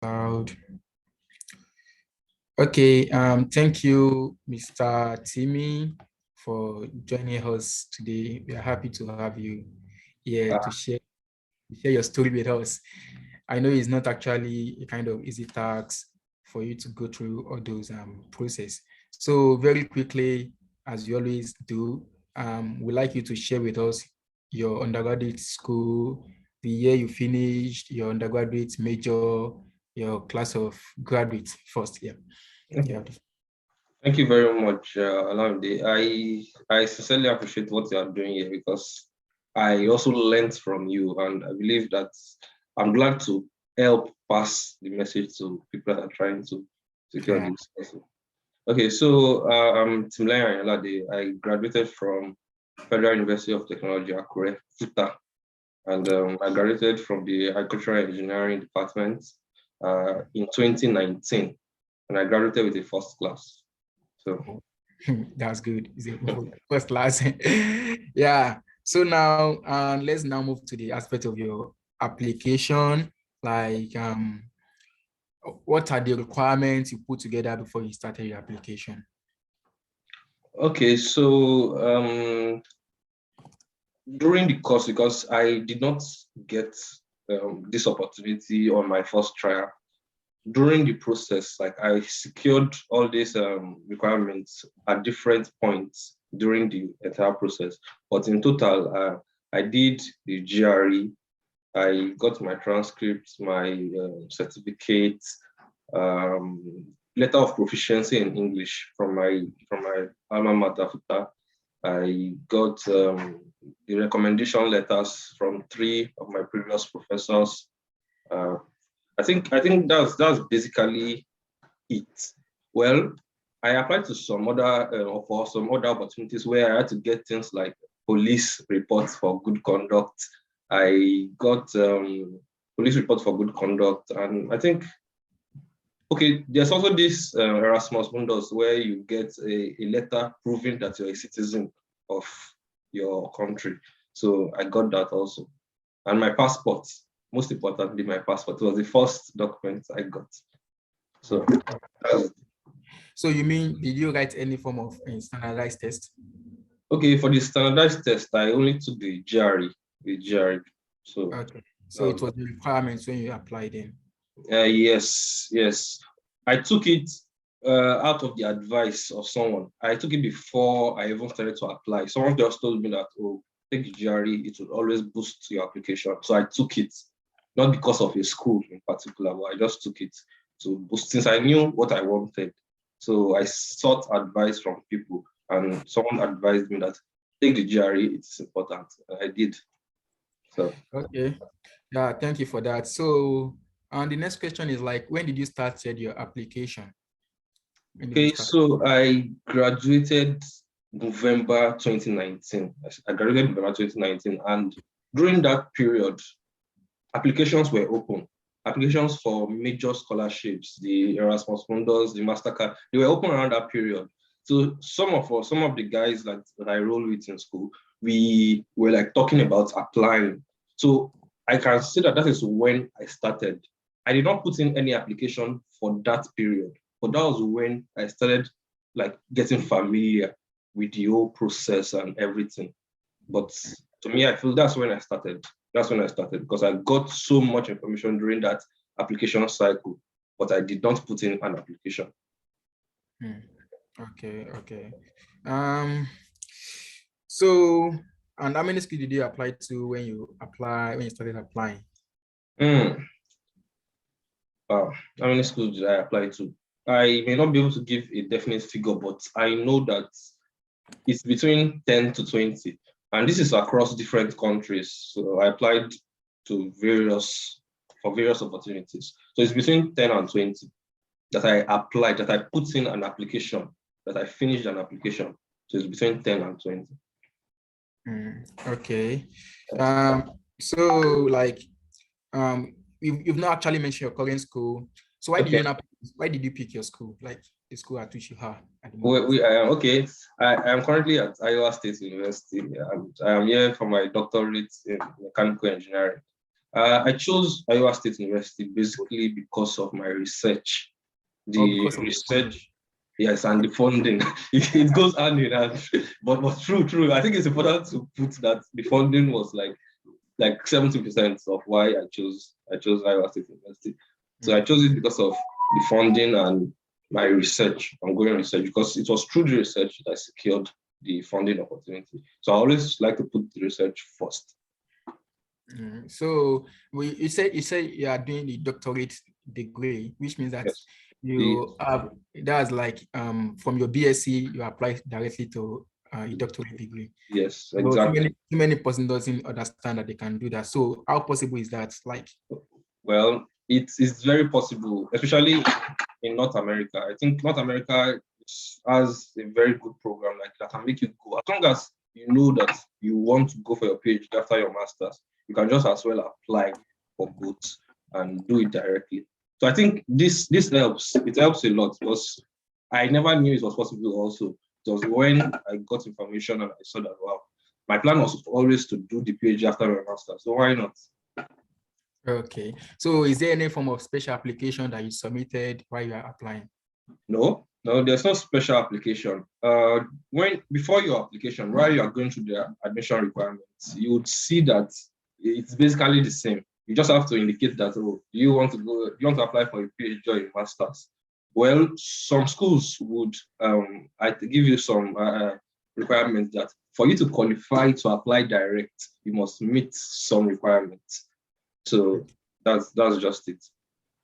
cloud. Okay, thank you, Mr. Timmy, for joining us today. We are happy to have you here to share your story with us. I know it's not actually a kind of easy task for you to go through all those process. So very quickly, as you always do, we'd like you to share with us your undergraduate school, the year you finished, your undergraduate major, your class of graduates first. Yeah. Yeah. Thank you very much, Alamde. I sincerely appreciate what you are doing here because I also learned from you, and I believe that I'm glad to help pass the message to people that are trying to secure this. Okay, so I'm Timlaya Ayalade. I graduated from Federal University of Technology, Akure, FUTA, and I graduated from the Agricultural Engineering Department in 2019, and I graduated with a first class. So that's good. It's a first class. Yeah. So now let's now move to the aspect of your application. Like what are the requirements you put together before you started your application? Okay, so during the course, because I did not get this opportunity on my first trial, during the process, like I secured all these requirements at different points during the entire process. But in total, I did the GRE, I got my transcripts, my certificates, letter of proficiency in English from my alma mater, FUTA. I got the recommendation letters from 3 of my previous professors. I think that's basically it. Well, I applied to some other for some other opportunities where I had to get things like police reports for good conduct. I got police reports for good conduct, and I think okay, there's also this Erasmus Mundus where you get a letter proving that you're a citizen of your country. So I got that also, and my passport. Most importantly, my passport was the first document I got. So, so you mean, did you write any form of standardized test? Okay, for the standardized test, I only took the GRE. So, okay. So it was the requirements when you applied in. Yes. I took it out of the advice of someone. I took it before I even started to apply. Someone just told me that, oh, take the GRE, it will always boost your application. So I took it, not because of a school in particular, but I just took it to boost, since I knew what I wanted. So I sought advice from people, and someone advised me that take the GRE, it's important. And I did. So okay. Yeah, thank you for that. So and the next question is like, when did you start your application? Okay, so I graduated November 2019. I graduated November 2019, and during that period, applications were open. Applications for major scholarships, the Erasmus Mundus, the MasterCard, they were open around that period. So some of the guys that I roll with in school, we were like talking about applying. So I can say that is when I started. I did not put in any application for that period, but that was when I started like getting familiar with the whole process and everything. But to me, I feel that's when I started. That's when I started, because I got so much information during that application cycle, but I did not put in an application. Okay. So, and how many schools did you apply to when you started applying? How many schools did I apply to? I may not be able to give a definite figure, but I know that it's between 10 to 20. And this is across different countries. So I applied to various opportunities. So it's between 10 and 20 that I applied, that I put in an application, that I finished an application. So it's between 10 and 20. Okay. So like you've not actually mentioned your current school. So why did you pick your school? Like the school at which you are at the moment? Okay. I am currently at Iowa State University, and I am here for my doctorate in mechanical engineering. I chose Iowa State University basically because of my research. Or The because of the funding? research, yes, and the funding. It goes hand in hand. But true. I think it's important to put that the funding was like 70% of why I chose Iowa State University. So I chose it because of the funding and my research, ongoing research, because it was through the research that I secured the funding opportunity. So I always like to put the research first. So you say you are doing the doctorate degree, which means that Yes. you have that's like from your BSc you apply directly to a doctorate degree. Yes, But exactly. too many person doesn't understand that they can do that. So how possible is that? Like, Well, it is very possible, especially in North America. I think North America has a very good program like that can make you go. As long as you know that you want to go for your PhD after your master's, you can just as well apply for both and do it directly. So I think this helps. It helps a lot because I never knew it was possible also. It was when I got information and I saw that, wow, my plan was always to do the PhD after my master's. So why not? okay. So is there any form of special application that you submitted while you are applying? No, there's no special application. When before your application, while you are going through the admission requirements, you would see that it's basically the same. You just have to indicate that, oh, you want to apply for a PhD or a master's. Well, some schools would I give you some requirements that for you to qualify to apply direct, you must meet some requirements. So that's just it.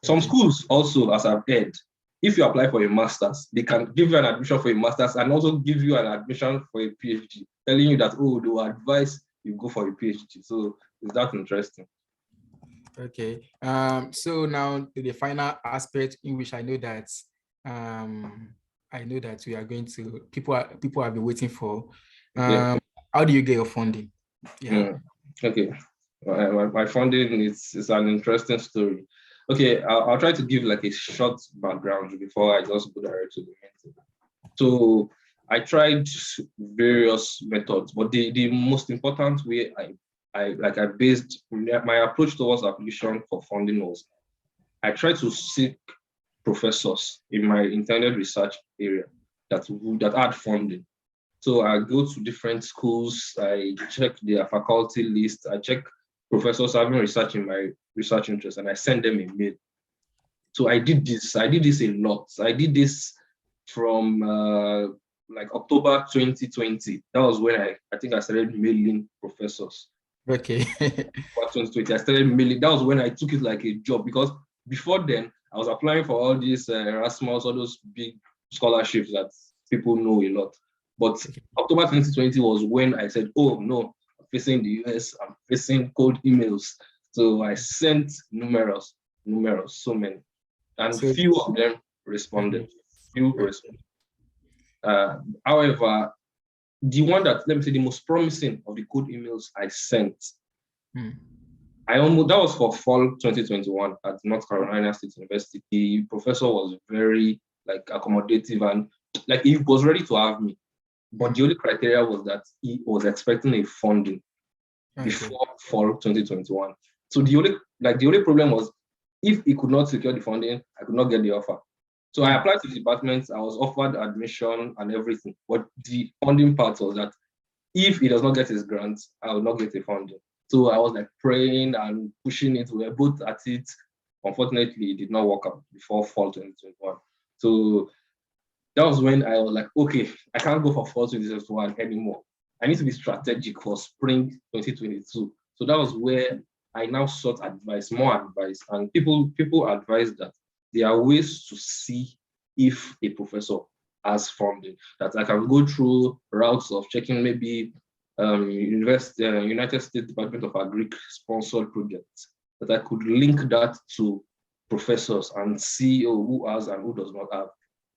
Some Okay. schools also, as I've heard, if you apply for a master's, they can give you an admission for a master's and also give you an admission for a PhD, telling you that, oh, they will advise you go for a PhD. So is that interesting? Okay. So now to the final aspect in which um I know that we are going to people have been waiting for. Yeah. How do you get your funding? Yeah. Okay. My funding is an interesting story. Okay, I'll try to give like a short background before I just go direct to the main thing. So I tried various methods, but the most important way I based my approach towards application for funding was I tried to seek professors in my intended research area that had funding. So I go to different schools, I check their faculty list, I check professors having research in my research interest, and I send them a mail. So I did this a lot. I did this from like October 2020. That was when I think I started mailing professors. Okay. 2020, I started mailing. That was when I took it like a job because before then I was applying for all these Erasmus, all those big scholarships that people know a lot. But October 2020 was when I said, oh no, I'm facing the US, I'm facing cold emails. So I sent numerous, so many. And So few of them responded. Few responded. However, the one that, let me say, the most promising of the cold emails I sent, that was for fall 2021 at North Carolina State University. The professor was very like accommodative and like he was ready to have me. But the only criteria was that he was expecting a funding before fall 2021. So the only problem was if he could not secure the funding, I could not get the offer. So I applied to the department, I was offered admission and everything. But the funding part was that if he does not get his grant, I will not get the funding. So I was like praying and pushing it. We were both at it. Unfortunately, it did not work out before fall 2021. So that was when I was like, okay, I can't go for fall 2021 anymore. I need to be strategic for spring 2022. So that was where I now sought advice, more advice. And people advise that there are ways to see if a professor has funding, that I can go through routes of checking maybe United States Department of Agric sponsored projects, that I could link that to professors and see who has and who does not have.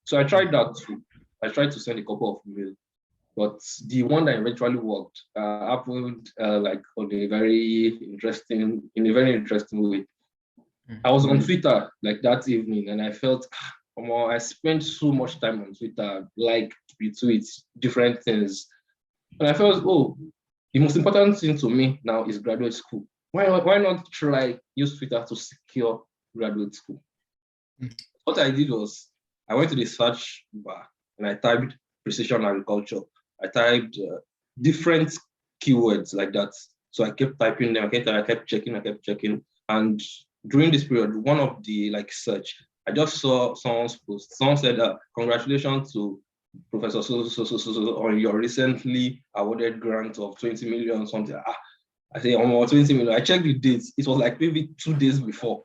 So I tried that too. I tried to send a couple of mails, but the one that eventually worked happened like in a very interesting way. I was on Twitter like that evening, and I felt, I spent so much time on Twitter, like retweets, different things, and I felt, oh, the most important thing to me now is graduate school. why not try use FUTA to secure graduate school? What I did was I went to the search bar and I typed precision agriculture. I typed different keywords like that. So I kept typing them. I kept checking. And during this period, one of the search, I just saw someone's post. Someone said, "Congratulations to Professor on your recently awarded grant of 20 million something." I say, 20 million. I checked the dates. It was like maybe 2 days before.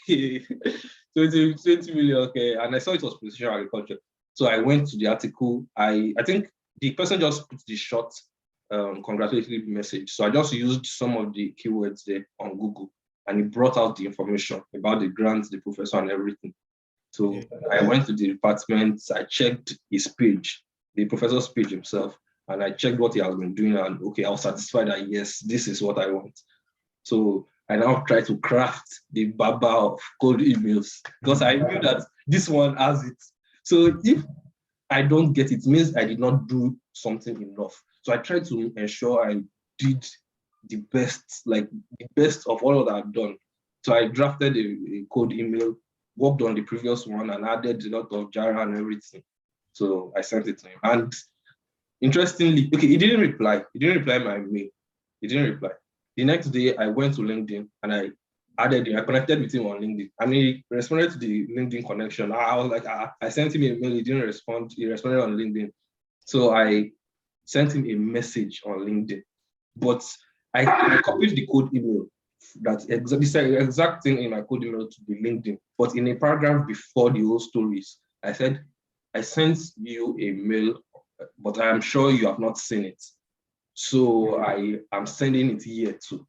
20 million, okay. And I saw it was precision agriculture. So I went to the article. I think the person just put the short congratulatory message. So I just used some of the keywords there on Google and it brought out the information about the grants, the professor, and everything. So I went to the department, I checked his page, the professor's page himself, and I checked what he has been doing. And okay, I was satisfied that yes, this is what I want. So I now try to craft the baba of cold emails because I knew that this one has it. So if I don't get it, it means I did not do something enough. So I tried to ensure I did the best of all that I've done. So I drafted a cold email, worked on the previous one, and added a lot of Jira and everything. So I sent it to him. And interestingly, okay, he didn't reply. He didn't reply my mail. He didn't reply. The next day, I went to LinkedIn and I connected with him on LinkedIn. And he responded to the LinkedIn connection. I was like, I sent him a mail. He didn't respond. He responded on LinkedIn. So I sent him a message on LinkedIn. But I copied the code email, that exact thing in my code email to the LinkedIn. But in a paragraph before the whole stories, I said, I sent you a mail, but I am sure you have not seen it. So I am sending it here too.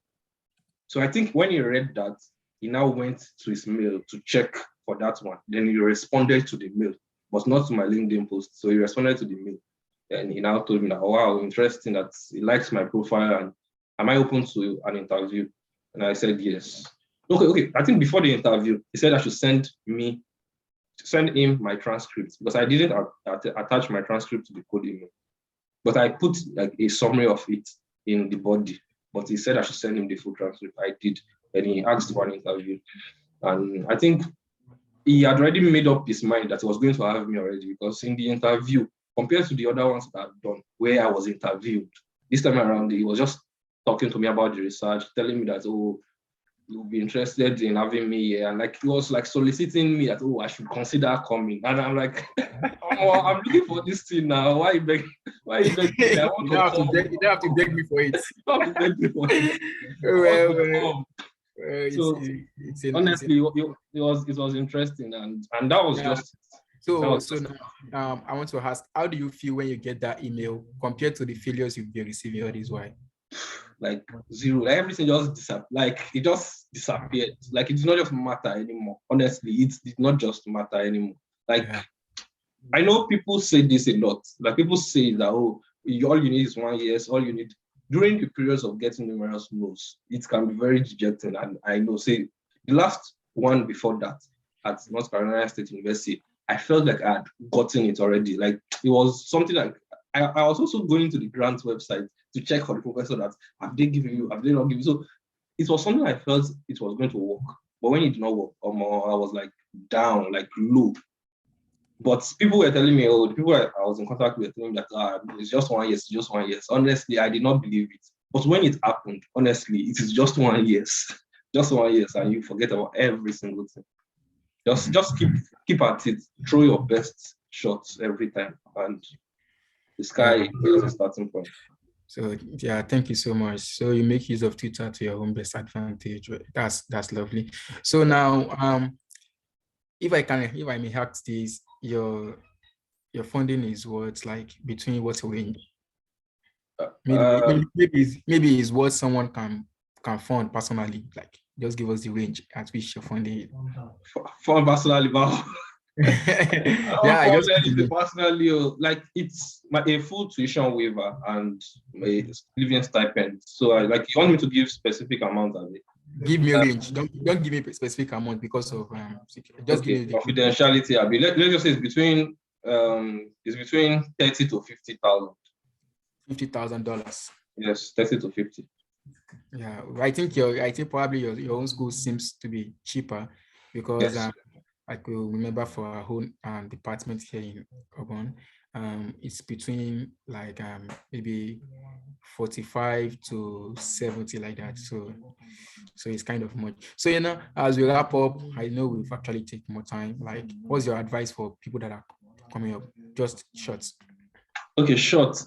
So I think when he read that, he now went to his mail to check for that one. Then he responded to the mail, but not to my LinkedIn post. So he responded to the mail. And he now told me that, oh, wow, interesting that he likes my profile and am I open to an interview? And I said, yes. Okay. I think before the interview, he said I should send him my transcript because I didn't attach my transcript to the code email. But I put like a summary of it in the body. But he said I should send him the full transcript. I did. And he asked for an interview. And I think he had already made up his mind that he was going to have me already because in the interview, compared to the other ones that I've done, where I was interviewed, this time around, he was just talking to me about the research, telling me that, oh, you'll be interested in having me here. And like he was like soliciting me that, oh, I should consider coming. And I'm like, oh, I'm looking for this thing now. Why you begging me? I want to come. You don't have to beg me for it. You don't have to beg me for it. Honestly, it was interesting, and that was just. So now, I want to ask, how do you feel when you get that email compared to the failures you've been receiving all this while? Like zero, everything just disappeared. Like it just disappeared. Like it did not just matter anymore. Honestly, it did not just matter anymore. Like I know people say this a lot. Like people say that, oh, all you need is 1 year. All you need during the periods of getting numerous no's, it can be very dejecting. And I know, say the last one before that at North Carolina State University, I felt like I had gotten it already. Like it was something like I was also going to the grant website to check for the professor that have they given you, have they not given you. So it was something I felt it was going to work. But when it did not work, I was like down, like low. But people were telling me, oh, the people I was in contact with were telling me that it's just 1 year, it's just 1 year. Honestly, I did not believe it. But when it happened, honestly, it is just 1 year. Just 1 year, and you forget about every single thing. Just keep at it. Throw your best shots every time. And the sky is a starting point. So yeah, thank you so much. So you make use of Twitter to your own best advantage. That's lovely. So now if I may ask this, your funding is what, like between what range? Maybe is what someone can fund personally. Like just give us the range at which you're funding it. Fund personally, yeah, personally, like it's a full tuition waiver and a living stipend. So like you want me to give specific amount of it? Give me a range. Don't give me a specific amount because of just give me the confidentiality. Let's just say it's between 30 to 50,000. $50,000. Yes, 30 to 50. Yeah, I think probably your own school seems to be cheaper because Yes. I could remember for our own department here in Auburn, it's between like maybe 45 to 70 like that. So it's kind of much. So as we wrap up, I know we've actually taken more time. Like, what's your advice for people that are coming up? Just short. Okay, short.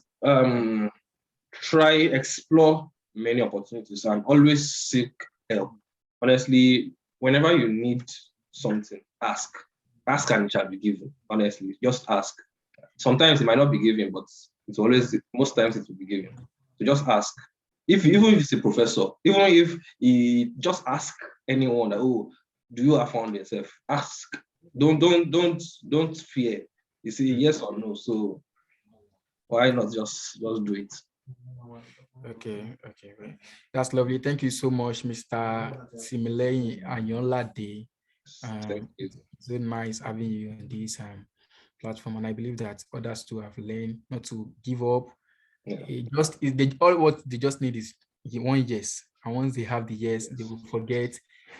Try explore many opportunities and always seek help. Honestly, whenever you need something, ask. Ask and it shall be given. Honestly, just ask. Sometimes it might not be given, but it's always most times it will be given. So just ask. If even if it's a professor, even if he just ask anyone that, oh, do you have found yourself? Ask. Don't fear. You say yes or no. So why not just do it? Okay, well, that's lovely. Thank you so much, Mr. Similei Anyolade. Thank you. It's so nice having you on this platform, and I believe that others too have learned not to give up. Yeah. All what they just need is one yes, and once they have the yes, they Yes. will forget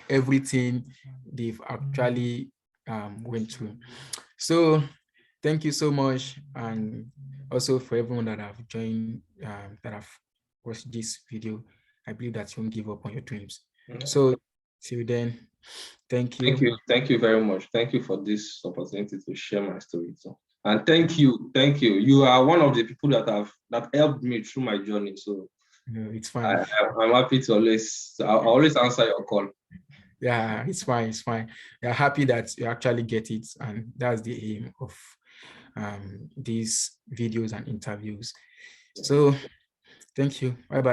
everything they've actually went through. So thank you so much, and also for everyone that have joined, that have watched this video. I believe that you won't give up on your dreams. Yeah. So till then, thank Thank you. you. Thank you very much. Thank you for this opportunity to share my story. So, and thank you. You are one of the people that helped me through my journey. So No, it's I, fine. I'm happy to I'll always answer your call. Yeah, it's fine. It's fine. We are happy that you actually get it, and that's the aim of these videos and interviews. So, thank you. Bye bye.